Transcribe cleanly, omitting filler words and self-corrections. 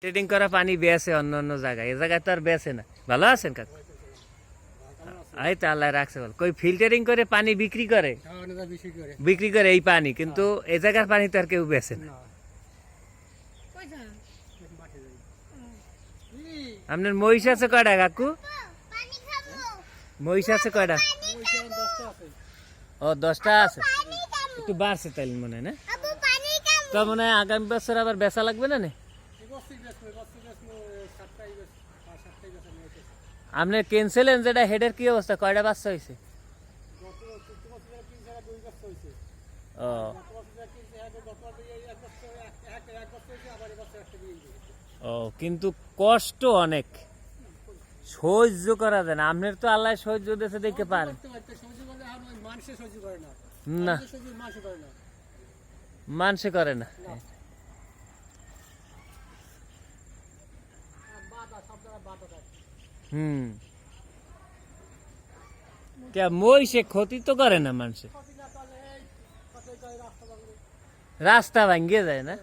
Trading করা পানি বেছে অন্য অন্য জায়গায়, এই জায়গায় তো আর বেছে না। ভালো আছেন কাকু? এই তো আল্লাহ রাখছে ভালো। কই ফিল্টারিং করে পানি বিক্রি করে, বিক্রি করে এই পানি, কিন্তু এই জায়গার পানি তো আর কেউ বেছে না। আপনার মহিষ আছে কয়টা কাকু? মহিষ আছে কয়টা? ও 10টা আছে, একটু বাড়ছে তাইলে মনে হয় না? তো মনে হয় আগামী বছর আবার বেচা লাগবে না? আপনি কিনছিলেন যেটা, হেডের কি অবস্থা, কয়টা বাচ্চা হয়েছে? ও ও, কিন্তু কষ্ট অনেক, সহ্য করা যায় না। আপনার তো আল্লাহ সহ্য দিয়েছে দেখতে পারেন না, মানুষে করে না। হুম, মহিষে ক্ষতি তো করে না মানুষের, রাস্তা ভাঙ্গে যায় না।